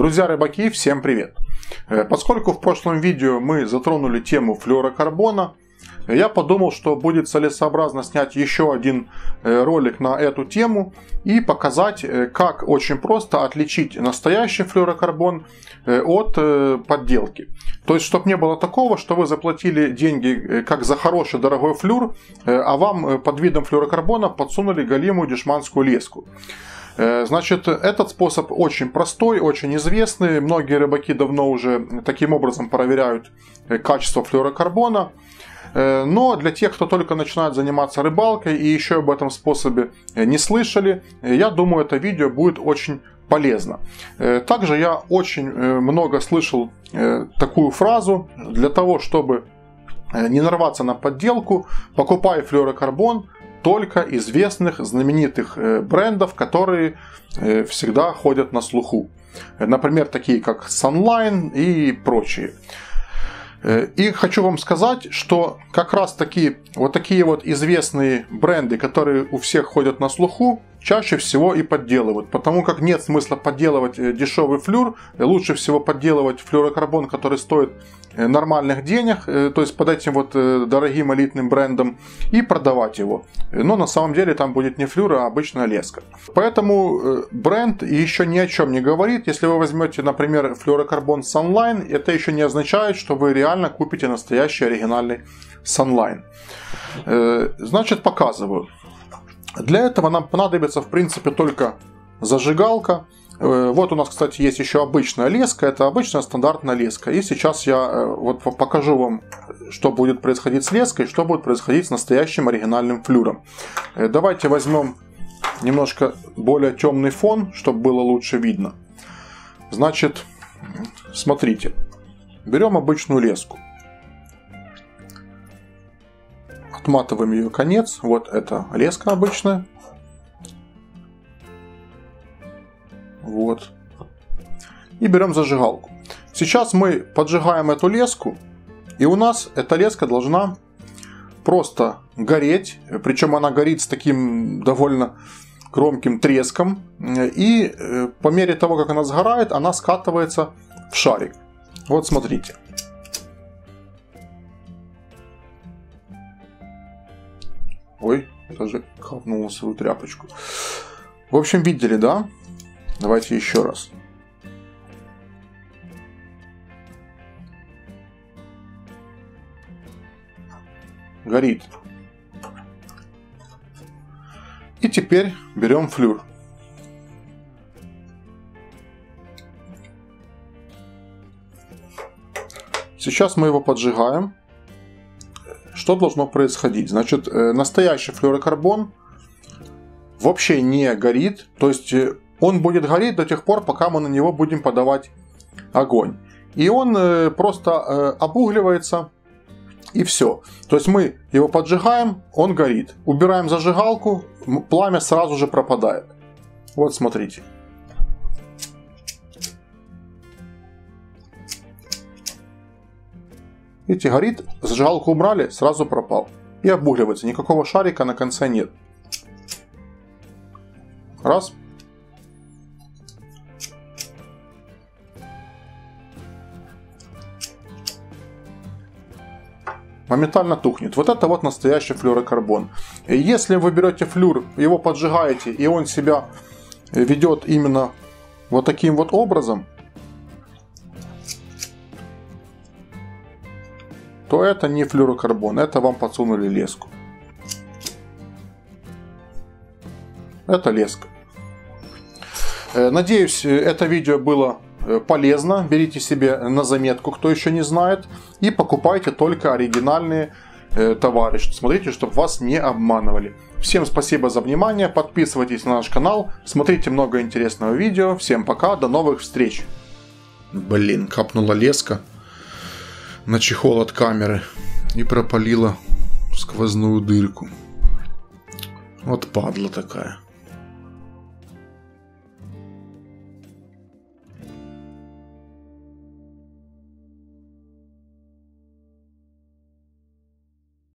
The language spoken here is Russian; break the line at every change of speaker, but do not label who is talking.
Друзья рыбаки, всем привет! Поскольку в прошлом видео мы затронули тему флюорокарбона, я подумал, что будет целесообразно снять еще один ролик на эту тему и показать, как очень просто отличить настоящий флюорокарбон от подделки. То есть, чтобы не было такого, что вы заплатили деньги как за хороший дорогой флюр, а вам под видом флюорокарбона подсунули галимую дешманскую леску. Значит, этот способ очень простой, очень известный. Многие рыбаки давно уже таким образом проверяют качество флюорокарбона. Но для тех, кто только начинает заниматься рыбалкой и еще об этом способе не слышали, я думаю, это видео будет очень полезно. Также я очень много слышал такую фразу: для того, чтобы не нарваться на подделку, покупай флюорокарбон только известных, знаменитых брендов, которые всегда ходят на слуху. Например, такие как Sunline и прочие. И хочу вам сказать, что как раз таки вот такие вот известные бренды, которые у всех ходят на слуху, чаще всего и подделывают. Потому как нет смысла подделывать дешевый флюр. Лучше всего подделывать флюорокарбон, который стоит нормальных денег, то есть под этим вот дорогим элитным брендом, и продавать его. Но на самом деле там будет не флюр, а обычная леска. Поэтому бренд еще ни о чем не говорит. Если вы возьмете, например, флюорокарбон Sunline, это еще не означает, что вы реально купите настоящий оригинальный Sunline. Значит, показываю. Для этого нам понадобится в принципе только зажигалка. Вот у нас, кстати, есть еще обычная леска. Это обычная стандартная леска. И сейчас я вот покажу вам, что будет происходить с леской, что будет происходить с настоящим оригинальным флюром. Давайте возьмем немножко более темный фон, чтобы было лучше видно. Значит, смотрите. Берем обычную леску. Отматываем ее конец. Вот это леска обычная. Вот. И берем зажигалку. Сейчас мы поджигаем эту леску. И у нас эта леска должна просто гореть. Причем она горит с таким довольно громким треском. И по мере того, как она сгорает, она скатывается в шарик. Вот смотрите. Ой, даже капнул на свою тряпочку. В общем, видели, да? Давайте еще раз. Горит. И теперь берем флюр. Сейчас мы его поджигаем. Что должно происходить? Значит, настоящий флюорокарбон вообще не горит. То есть он будет гореть до тех пор, пока мы на него будем подавать огонь. И он просто обугливается, и все. То есть мы его поджигаем, он горит. Убираем зажигалку, пламя сразу же пропадает. Вот смотрите. Видите, горит, зажигалку убрали, сразу пропал. И обугливается, никакого шарика на конце нет. Раз. Моментально тухнет. Вот это вот настоящий флюорокарбон. Если вы берете флюр, его поджигаете, и он себя ведет именно вот таким вот образом, то это не флюорокарбон, это вам подсунули леску. Это леска. Надеюсь, это видео было полезно. Берите себе на заметку, кто еще не знает, и покупайте только оригинальные товары. Смотрите, чтобы вас не обманывали. Всем спасибо за внимание, подписывайтесь на наш канал, смотрите много интересного видео. Всем пока, до новых встреч. Блин, капнула леска на чехол от камеры и пропалила сквозную дырку. Вот падла такая.